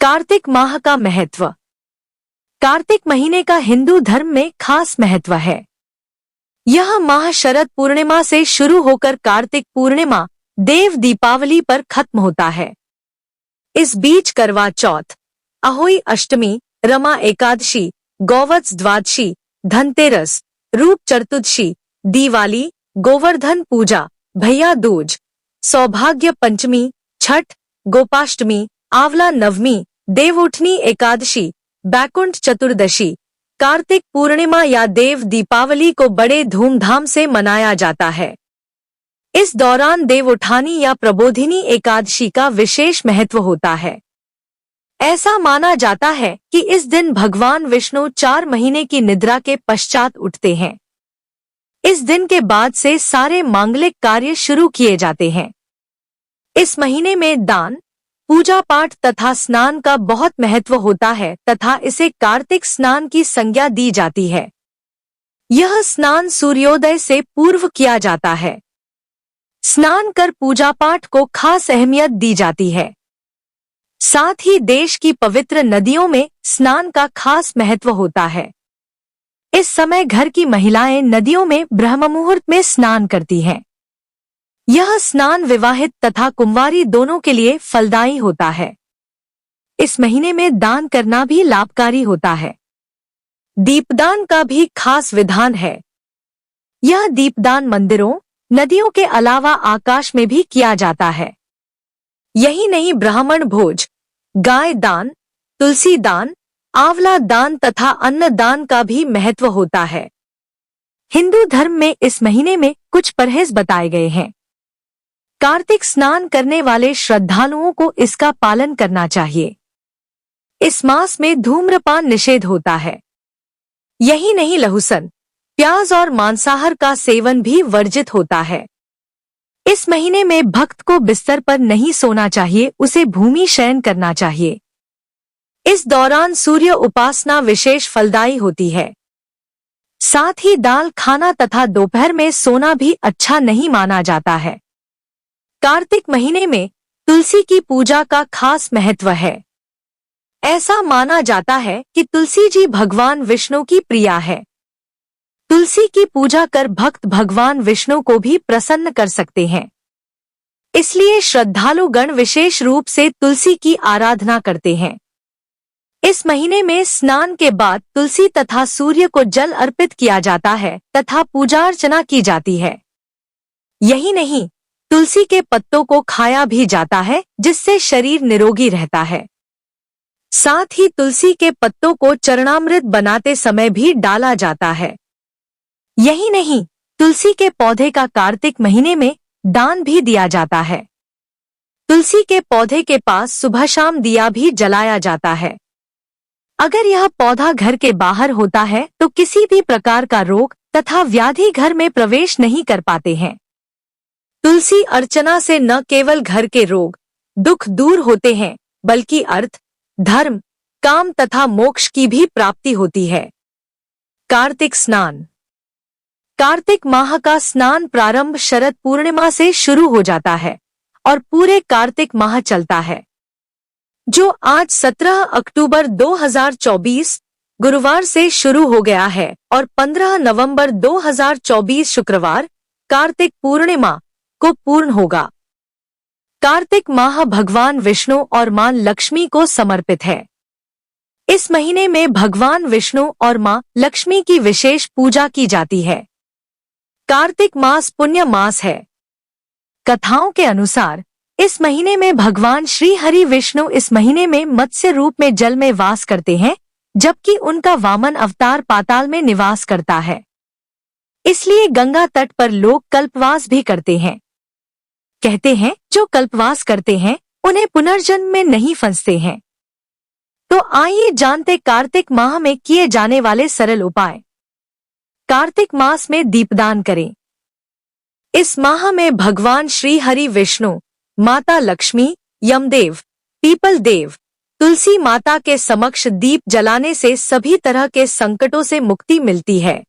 कार्तिक माह का महत्व। कार्तिक महीने का हिंदू धर्म में खास महत्व है। यह माह शरद पूर्णिमा से शुरू होकर कार्तिक पूर्णिमा देव दीपावली पर खत्म होता है। इस बीच करवा चौथ, अहोई अष्टमी, रमा एकादशी, गौवत्स द्वादशी, धनतेरस, रूप चतुर्दशी, दिवाली, गोवर्धन पूजा, भैया दूज, सौभाग्य पंचमी, छठ, गोपाष्टमी, आंवला नवमी, देवउठनी एकादशी, बैकुंठ चतुर्दशी, कार्तिक पूर्णिमा या देव दीपावली को बड़े धूमधाम से मनाया जाता है। इस दौरान देवउठानी या प्रबोधिनी एकादशी का विशेष महत्व होता है। ऐसा माना जाता है कि इस दिन भगवान विष्णु 4 महीने की निद्रा के पश्चात उठते हैं। इस दिन के बाद से सारे मांगलिक कार्य शुरू किए जाते हैं। इस महीने में दान, पूजा पाठ तथा स्नान का बहुत महत्व होता है तथा इसे कार्तिक स्नान की संज्ञा दी जाती है। यह स्नान सूर्योदय से पूर्व किया जाता है। स्नान कर पूजा पाठ को खास अहमियत दी जाती है। साथ ही देश की पवित्र नदियों में स्नान का खास महत्व होता है। इस समय घर की महिलाएं नदियों में ब्रह्म मुहूर्त में स्नान करती हैं। यह स्नान विवाहित तथा कुंवारी दोनों के लिए फलदायी होता है। इस महीने में दान करना भी लाभकारी होता है। दीपदान का भी खास विधान है। यह दीपदान मंदिरों, नदियों के अलावा आकाश में भी किया जाता है। यही नहीं, ब्राह्मण भोज, गाय दान, तुलसी दान, आंवला दान तथा अन्न दान का भी महत्व होता है। हिंदू धर्म में इस महीने में कुछ परहेज बताए गए हैं। कार्तिक स्नान करने वाले श्रद्धालुओं को इसका पालन करना चाहिए। इस मास में धूम्रपान निषेध होता है। यही नहीं, लहसुन, प्याज और मांसाहार का सेवन भी वर्जित होता है। इस महीने में भक्त को बिस्तर पर नहीं सोना चाहिए, उसे भूमि शयन करना चाहिए। इस दौरान सूर्य उपासना विशेष फलदायी होती है। साथ ही दाल खाना तथा दोपहर में सोना भी अच्छा नहीं माना जाता है। कार्तिक महीने में तुलसी की पूजा का खास महत्व है। ऐसा माना जाता है कि तुलसी जी भगवान विष्णु की प्रिया है। तुलसी की पूजा कर भक्त भगवान विष्णु को भी प्रसन्न कर सकते हैं। इसलिए श्रद्धालु गण विशेष रूप से तुलसी की आराधना करते हैं। इस महीने में स्नान के बाद तुलसी तथा सूर्य को जल अर्पित किया जाता है तथा पूजा अर्चना की जाती है। यही नहीं, तुलसी के पत्तों को खाया भी जाता है, जिससे शरीर निरोगी रहता है। साथ ही तुलसी के पत्तों को चरणामृत बनाते समय भी डाला जाता है। यही नहीं, तुलसी के पौधे का कार्तिक महीने में दान भी दिया जाता है। तुलसी के पौधे के पास सुबह शाम दिया भी जलाया जाता है। अगर यह पौधा घर के बाहर होता है तो किसी भी प्रकार का रोग तथा व्याधि घर में प्रवेश नहीं कर पाते हैं। तुलसी अर्चना से न केवल घर के रोग, दुख दूर होते हैं, बल्कि अर्थ, धर्म, काम तथा मोक्ष की भी प्राप्ति होती है। कार्तिक स्नान। कार्तिक माह का स्नान प्रारंभ शरद पूर्णिमा से शुरू हो जाता है और पूरे कार्तिक माह चलता है, जो आज 17 अक्टूबर 2024 गुरुवार से शुरू हो गया है और 15 नवंबर 2024 शुक्रवार कार्तिक पूर्णिमा को पूर्ण होगा। कार्तिक माह भगवान विष्णु और मां लक्ष्मी को समर्पित है। इस महीने में भगवान विष्णु और मां लक्ष्मी की विशेष पूजा की जाती है। कार्तिक मास पुण्य मास है। कथाओं के अनुसार इस महीने में भगवान श्री हरि विष्णु इस महीने में मत्स्य रूप में जल में वास करते हैं, जबकि उनका वामन अवतार पाताल में निवास करता है। इसलिए गंगा तट पर लोग कल्पवास भी करते हैं। कहते हैं जो कल्पवास करते हैं उन्हें पुनर्जन्म में नहीं फंसते हैं। तो आइए जानते कार्तिक माह में किए जाने वाले सरल उपाय। कार्तिक मास में दीपदान करें। इस माह में भगवान श्री हरि विष्णु, माता लक्ष्मी, यमदेव, पीपल देव, तुलसी माता के समक्ष दीप जलाने से सभी तरह के संकटों से मुक्ति मिलती है।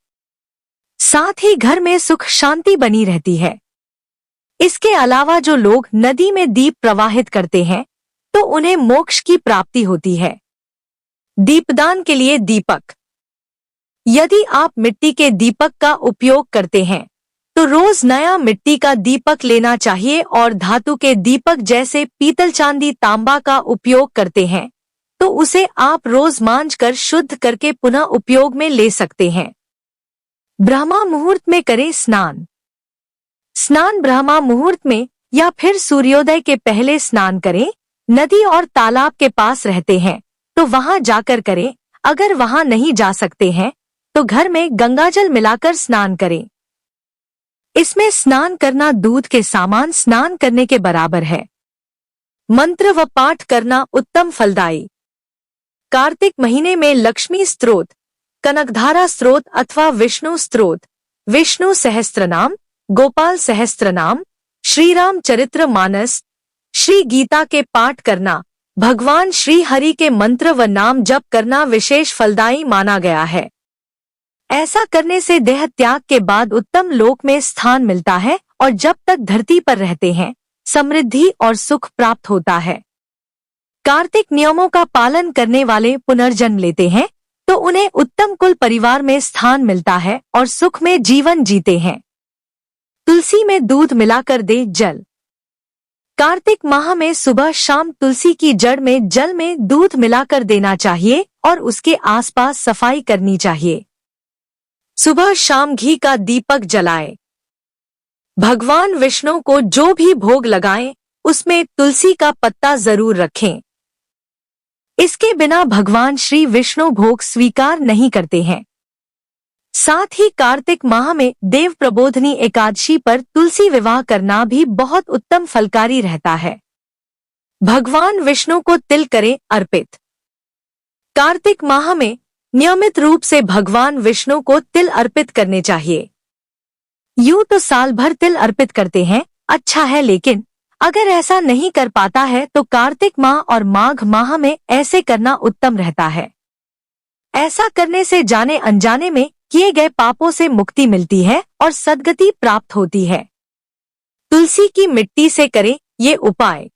साथ ही घर में सुख शांति बनी रहती है। इसके अलावा जो लोग नदी में दीप प्रवाहित करते हैं तो उन्हें मोक्ष की प्राप्ति होती है। दीपदान के लिए दीपक। यदि आप मिट्टी के दीपक का उपयोग करते हैं तो रोज नया मिट्टी का दीपक लेना चाहिए, और धातु के दीपक जैसे पीतल, चांदी, तांबा का उपयोग करते हैं तो उसे आप रोज मांझकर शुद्ध करके पुनः उपयोग में ले सकते हैं। ब्रह्मा मुहूर्त में करें स्नान। स्नान ब्रह्मा मुहूर्त में या फिर सूर्योदय के पहले स्नान करें। नदी और तालाब के पास रहते हैं तो वहां जाकर करें। अगर वहां नहीं जा सकते हैं तो घर में गंगाजल मिलाकर स्नान करें। इसमें स्नान करना दूध के समान स्नान करने के बराबर है। मंत्र व पाठ करना उत्तम फलदायी। कार्तिक महीने में लक्ष्मी स्तोत्र, कनकधारा स्तोत्र अथवा विष्णु स्तोत्र, विष्णु सहस्त्रनाम, गोपाल सहस्त्रनाम, श्री राम चरित्र मानस, श्री गीता के पाठ करना, भगवान श्री हरि के मंत्र व नाम जप करना विशेष फलदायी माना गया है। ऐसा करने से देह त्याग के बाद उत्तम लोक में स्थान मिलता है और जब तक धरती पर रहते हैं समृद्धि और सुख प्राप्त होता है। कार्तिक नियमों का पालन करने वाले पुनर्जन्म लेते हैं तो उन्हें उत्तम कुल परिवार में स्थान मिलता है और सुख में जीवन जीते हैं। तुलसी में दूध मिलाकर दे जल। कार्तिक माह में सुबह शाम तुलसी की जड़ में जल में दूध मिलाकर देना चाहिए और उसके आसपास सफाई करनी चाहिए। सुबह शाम घी का दीपक जलाएं। भगवान विष्णु को जो भी भोग लगाएं उसमें तुलसी का पत्ता जरूर रखें। इसके बिना भगवान श्री विष्णु भोग स्वीकार नहीं करते हैं। साथ ही कार्तिक माह में देव प्रबोधनी एकादशी पर तुलसी विवाह करना भी बहुत उत्तम फलकारी रहता है। भगवान विष्णु को तिल करें अर्पित। कार्तिक माह में नियमित रूप से भगवान विष्णु को तिल अर्पित करने चाहिए। यूं तो साल भर तिल अर्पित करते हैं अच्छा है, लेकिन अगर ऐसा नहीं कर पाता है तो कार्तिक माह और माघ माह में ऐसे करना उत्तम रहता है। ऐसा करने से जाने अनजाने में किए गए पापों से मुक्ति मिलती है और सद्गति प्राप्त होती है। तुलसी की मिट्टी से करें ये उपाय।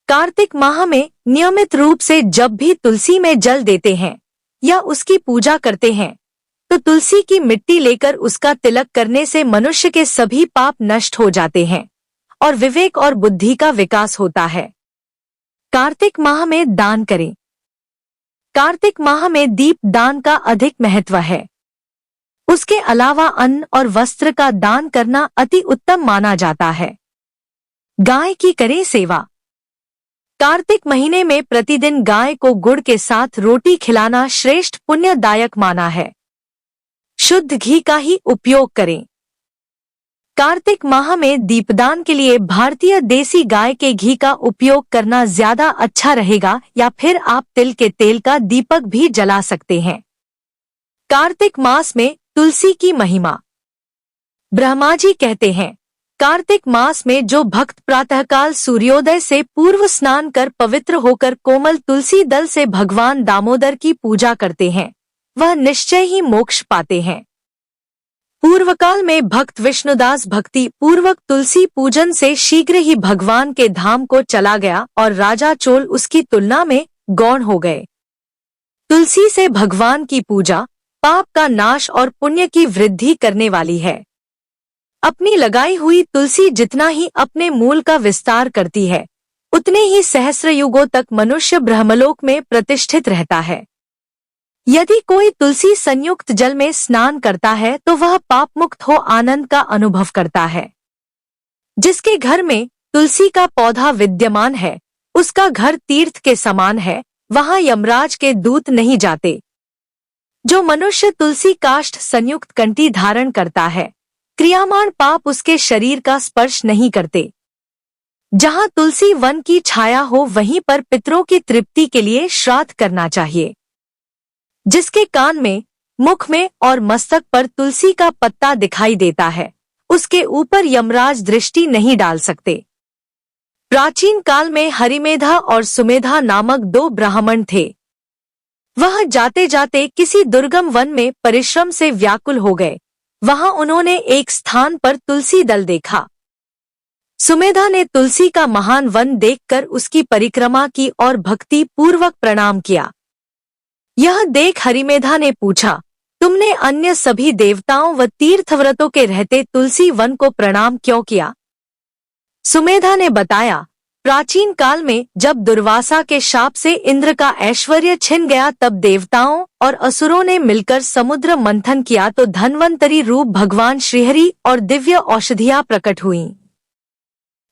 कार्तिक माह में नियमित रूप से जब भी तुलसी में जल देते हैं या उसकी पूजा करते हैं तो तुलसी की मिट्टी लेकर उसका तिलक करने से मनुष्य के सभी पाप नष्ट हो जाते हैं और विवेक और बुद्धि का विकास होता है। कार्तिक माह में दान करें। कार्तिक माह में दीप दान का अधिक महत्व है। उसके अलावा अन्न और वस्त्र का दान करना अति उत्तम माना जाता है। गाय की करें सेवा। कार्तिक महीने में प्रतिदिन गाय को गुड़ के साथ रोटी खिलाना श्रेष्ठ पुण्यदायक माना है। शुद्ध घी का ही उपयोग करें। कार्तिक माह में दीपदान के लिए भारतीय देसी गाय के घी का उपयोग करना ज्यादा अच्छा रहेगा, या फिर आप तिल के तेल का दीपक भी जला सकते हैं। कार्तिक मास में तुलसी की महिमा। ब्रह्मा जी कहते हैं, कार्तिक मास में जो भक्त प्रातःकाल सूर्योदय से पूर्व स्नान कर पवित्र होकर कोमल तुलसी दल से भगवान दामोदर की पूजा करते हैं वह निश्चय ही मोक्ष पाते हैं। पूर्वकाल में भक्त विष्णुदास भक्ति पूर्वक तुलसी पूजन से शीघ्र ही भगवान के धाम को चला गया और राजा चोल उसकी तुलना में गौण हो गए। तुलसी से भगवान की पूजा पाप का नाश और पुण्य की वृद्धि करने वाली है। अपनी लगाई हुई तुलसी जितना ही अपने मूल का विस्तार करती है उतने ही सहस्र युगों तक मनुष्य ब्रह्मलोक में प्रतिष्ठित रहता है। यदि कोई तुलसी संयुक्त जल में स्नान करता है तो वह पाप मुक्त हो आनंद का अनुभव करता है। जिसके घर में तुलसी का पौधा विद्यमान है उसका घर तीर्थ के समान है, वहां यमराज के दूत नहीं जाते। जो मनुष्य तुलसी काष्ठ संयुक्त कंठी धारण करता है क्रियामान पाप उसके शरीर का स्पर्श नहीं करते। जहां तुलसी वन की छाया हो वहीं पर पितरों की तृप्ति के लिए श्राद्ध करना चाहिए। जिसके कान में, मुख में और मस्तक पर तुलसी का पत्ता दिखाई देता है उसके ऊपर यमराज दृष्टि नहीं डाल सकते। प्राचीन काल में हरिमेधा और सुमेधा नामक दो ब्राह्मण थे। वह जाते जाते किसी दुर्गम वन में परिश्रम से व्याकुल हो गए। वहां उन्होंने एक स्थान पर तुलसी दल देखा। सुमेधा ने तुलसी का महान वन देखकर उसकी परिक्रमा की और भक्ति पूर्वक प्रणाम किया। यह देख हरिमेधा ने पूछा, तुमने अन्य सभी देवताओं व तीर्थव्रतों के रहते तुलसी वन को प्रणाम क्यों किया? सुमेधा ने बताया, प्राचीन काल में जब दुर्वासा के शाप से इंद्र का ऐश्वर्य छिन गया तब देवताओं और असुरों ने मिलकर समुद्र मंथन किया तो धन्वंतरी रूप भगवान श्रीहरि और दिव्य औषधियां प्रकट हुईं।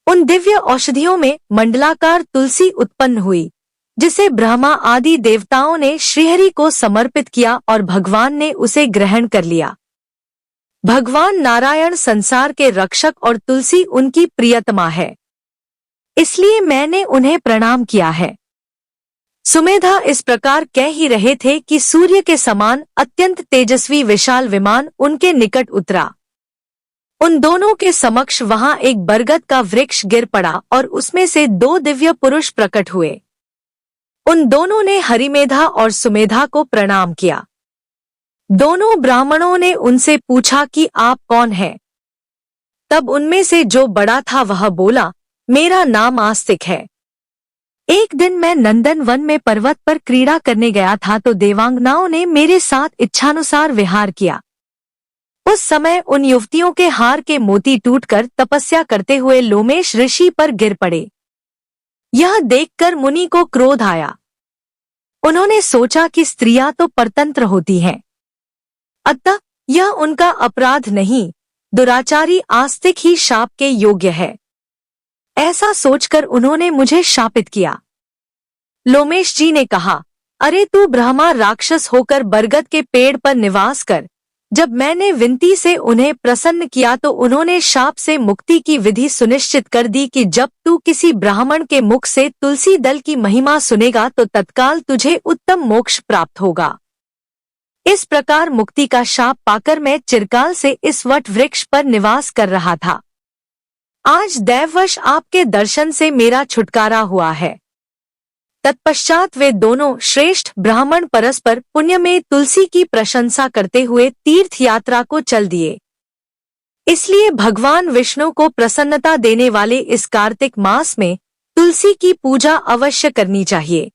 उन दिव्य औषधियों में मंडलाकार तुलसी उत्पन्न हुई, जिसे ब्रह्मा आदि देवताओं ने श्रीहरि को समर्पित किया और भगवान ने उसे ग्रहण कर लिया। भगवान नारायण संसार के रक्षक और तुलसी उनकी प्रियतमा है, इसलिए मैंने उन्हें प्रणाम किया है। सुमेधा इस प्रकार कह ही रहे थे कि सूर्य के समान अत्यंत तेजस्वी विशाल विमान उनके निकट उतरा। उन दोनों के समक्ष वहां एक बरगद का वृक्ष गिर पड़ा और उसमें से 2 दिव्य पुरुष प्रकट हुए। उन दोनों ने हरिमेधा और सुमेधा को प्रणाम किया। दोनों ब्राह्मणों ने उनसे पूछा कि आप कौन हैं? तब उनमें से जो बड़ा था वह बोला, मेरा नाम आस्तिक है। एक दिन मैं नंदन वन में पर्वत पर क्रीड़ा करने गया था तो देवांगनाओं ने मेरे साथ इच्छानुसार विहार किया। उस समय उन युवतियों के हार के मोती टूटकर तपस्या करते हुए लोमेश ऋषि पर गिर पड़े। यह देखकर मुनि को क्रोध आया। उन्होंने सोचा कि स्त्रियां तो परतंत्र होती हैं, अतः यह उनका अपराध नहीं, दुराचारी आस्तिक ही शाप के योग्य है। ऐसा सोचकर उन्होंने मुझे शापित किया। लोमेश जी ने कहा, अरे तू ब्रह्मा राक्षस होकर बरगद के पेड़ पर निवास कर। जब मैंने विनती से उन्हें प्रसन्न किया तो उन्होंने शाप से मुक्ति की विधि सुनिश्चित कर दी कि जब तू किसी ब्राह्मण के मुख से तुलसी दल की महिमा सुनेगा तो तत्काल तुझे उत्तम मोक्ष प्राप्त होगा। इस प्रकार मुक्ति का शाप पाकर मैं चिरकाल से इस वट वृक्ष पर निवास कर रहा था। आज दैववश आपके दर्शन से मेरा छुटकारा हुआ है। तत्पश्चात वे दोनों श्रेष्ठ ब्राह्मण परस्पर पुण्य में तुलसी की प्रशंसा करते हुए तीर्थ यात्रा को चल दिए। इसलिए भगवान विष्णु को प्रसन्नता देने वाले इस कार्तिक मास में तुलसी की पूजा अवश्य करनी चाहिए।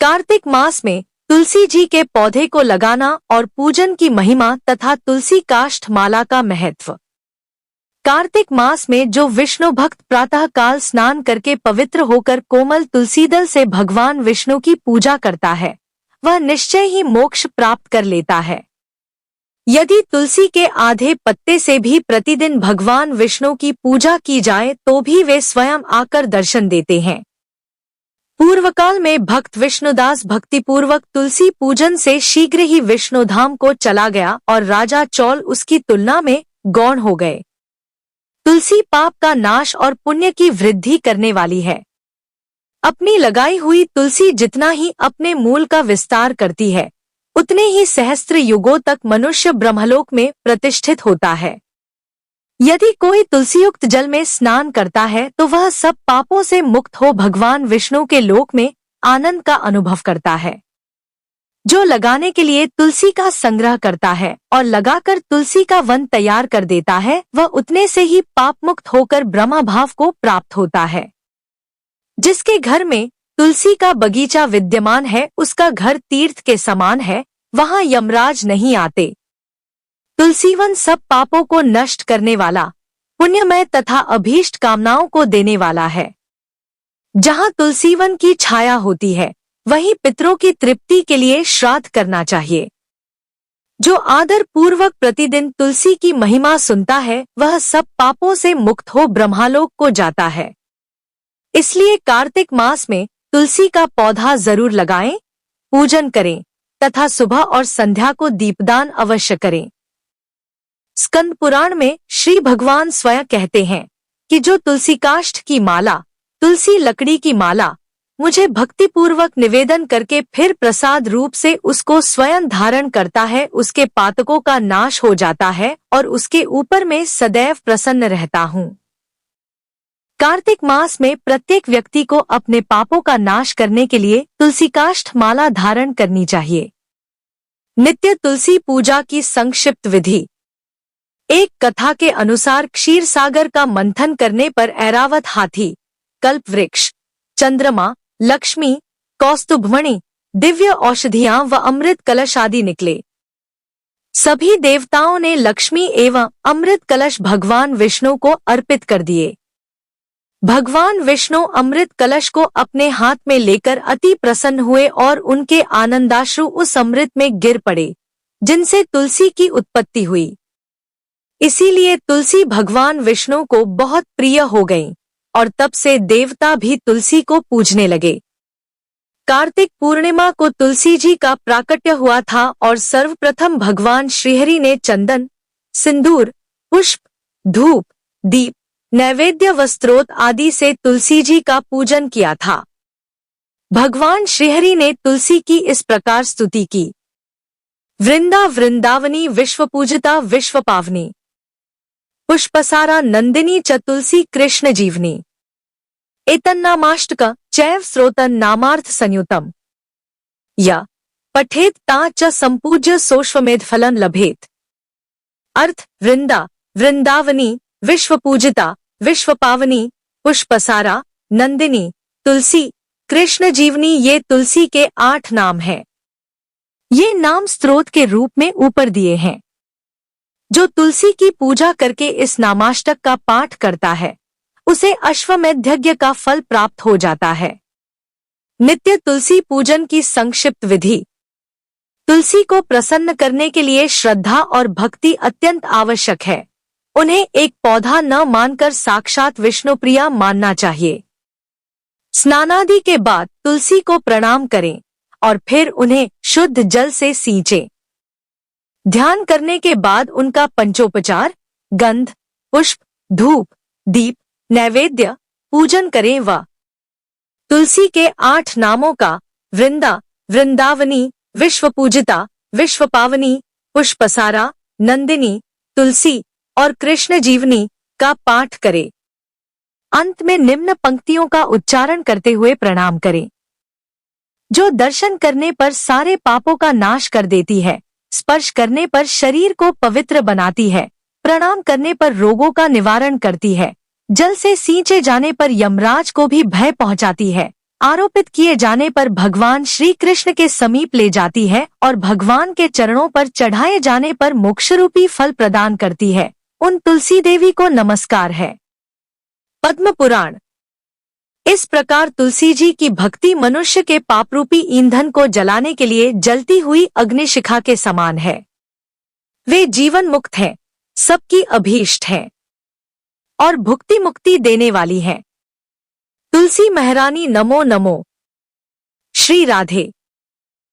कार्तिक मास में तुलसी जी के पौधे को लगाना और पूजन की महिमा तथा तुलसी काष्ठ माला का महत्व। कार्तिक मास में जो विष्णु भक्त प्रातः काल स्नान करके पवित्र होकर कोमल तुलसी दल से भगवान विष्णु की पूजा करता है, वह निश्चय ही मोक्ष प्राप्त कर लेता है। यदि तुलसी के आधे पत्ते से भी प्रतिदिन भगवान विष्णु की पूजा की जाए तो भी वे स्वयं आकर दर्शन देते हैं। पूर्वकाल में भक्त विष्णुदास भक्तिपूर्वक तुलसी पूजन से शीघ्र ही विष्णुधाम को चला गया और राजा चौल उसकी तुलना में गौण हो गए। तुलसी पाप का नाश और पुण्य की वृद्धि करने वाली है। अपनी लगाई हुई तुलसी जितना ही अपने मूल का विस्तार करती है, उतने ही सहस्त्र युगों तक मनुष्य ब्रह्मलोक में प्रतिष्ठित होता है। यदि कोई तुलसीयुक्त जल में स्नान करता है तो वह सब पापों से मुक्त हो भगवान विष्णु के लोक में आनंद का अनुभव करता है। जो लगाने के लिए तुलसी का संग्रह करता है और लगाकर तुलसी का वन तैयार कर देता है, वह उतने से ही पाप मुक्त होकर ब्रह्म भाव को प्राप्त होता है। जिसके घर में तुलसी का बगीचा विद्यमान है उसका घर तीर्थ के समान है, वहां यमराज नहीं आते। तुलसीवन सब पापों को नष्ट करने वाला, पुण्यमय तथा अभीष्ट कामनाओं को देने वाला है। जहां तुलसीवन की छाया होती है वहीं पितरों की तृप्ति के लिए श्राद्ध करना चाहिए। जो आदर पूर्वक प्रतिदिन तुलसी की महिमा सुनता है वह सब पापों से मुक्त हो ब्रह्मालोक को जाता है। इसलिए कार्तिक मास में तुलसी का पौधा जरूर लगाएं, पूजन करें तथा सुबह और संध्या को दीपदान अवश्य करें। स्कंद पुराण में श्री भगवान स्वयं कहते हैं कि जो तुलसी काष्ठ की माला, तुलसी लकड़ी की माला मुझे भक्तिपूर्वक निवेदन करके फिर प्रसाद रूप से उसको स्वयं धारण करता है, उसके पातकों का नाश हो जाता है और उसके ऊपर में सदैव प्रसन्न रहता हूँ। कार्तिक मास में प्रत्येक व्यक्ति को अपने पापों का नाश करने के लिए तुलसी काष्ठ माला धारण करनी चाहिए। नित्य तुलसी पूजा की संक्षिप्त विधि। एक कथा के अनुसार क्षीर सागर का मंथन करने पर ऐरावत हाथी, कल्प वृक्ष, चंद्रमा, लक्ष्मी, कौस्तुभमणि, दिव्य औषधियां व अमृत कलश आदि निकले। सभी देवताओं ने लक्ष्मी एवं अमृत कलश भगवान विष्णु को अर्पित कर दिए। भगवान विष्णु अमृत कलश को अपने हाथ में लेकर अति प्रसन्न हुए और उनके आनंदाश्रु उस अमृत में गिर पड़े, जिनसे तुलसी की उत्पत्ति हुई। इसीलिए तुलसी भगवान विष्णु को बहुत प्रिय हो गई और तब से देवता भी तुलसी को पूजने लगे। कार्तिक पूर्णिमा को तुलसी जी का प्राकट्य हुआ था और सर्वप्रथम भगवान श्रीहरि ने चंदन, सिंदूर, पुष्प, धूप, दीप, नैवेद्य व स्तोत्र आदि से तुलसी जी का पूजन किया था। भगवान श्रीहरि ने तुलसी की इस प्रकार स्तुति की। वृंदा वृंदावनी विश्व पूजिता विश्व पावनी, पुष्पसारा नंदिनी च तुलसी कृष्ण जीवनी, एतन्नामाष्टक चैव स्रोतन नामार्थ संयुतम, या पठेत ता च संपूज्य सोश्वमेध फलन लभेत। अर्थ: वृंदा, वृंदावनी, विश्व पूजिता, विश्व पावनी, पुष्पसारा, नंदिनी, तुलसी, कृष्ण जीवनी ये तुलसी के 8 नाम हैं। ये नाम स्तोत्र के रूप में ऊपर दिए हैं। जो तुलसी की पूजा करके इस नामाष्टक का पाठ करता है, उसे अश्वमेध यज्ञ का फल प्राप्त हो जाता है। नित्य तुलसी पूजन की संक्षिप्त विधि। तुलसी को प्रसन्न करने के लिए श्रद्धा और भक्ति अत्यंत आवश्यक है। उन्हें एक पौधा न मानकर साक्षात विष्णुप्रिया मानना चाहिए। स्नानादि के बाद तुलसी को प्रणाम करें और फिर उन्हें शुद्ध जल से सींचें। ध्यान करने के बाद उनका पंचोपचार, गंध, पुष्प, धूप, दीप, नैवेद्य पूजन करें व तुलसी के 8 नामों का वृंदा, वृंदावनी, विश्व पूजिता, विश्व पावनी, पुष्पसारा, नंदिनी, तुलसी और कृष्ण जीवनी का पाठ करें। अंत में निम्न पंक्तियों का उच्चारण करते हुए प्रणाम करें। जो दर्शन करने पर सारे पापों का नाश कर देती है, स्पर्श करने पर शरीर को पवित्र बनाती है, प्रणाम करने पर रोगों का निवारण करती है, जल से सींचे जाने पर यमराज को भी भय पहुंचाती है, आरोपित किए जाने पर भगवान श्री कृष्ण के समीप ले जाती है और भगवान के चरणों पर चढ़ाए जाने पर मोक्ष रूपी फल प्रदान करती है, उन तुलसी देवी को नमस्कार है। पद्म पुराण। इस प्रकार तुलसी जी की भक्ति मनुष्य के पापरूपी ईंधन को जलाने के लिए जलती हुई अग्निशिखा के समान है। वे जीवन मुक्त हैं, सबकी अभीष्ट हैं और भुक्ति मुक्ति देने वाली हैं। तुलसी महारानी नमो नमो। श्री राधे।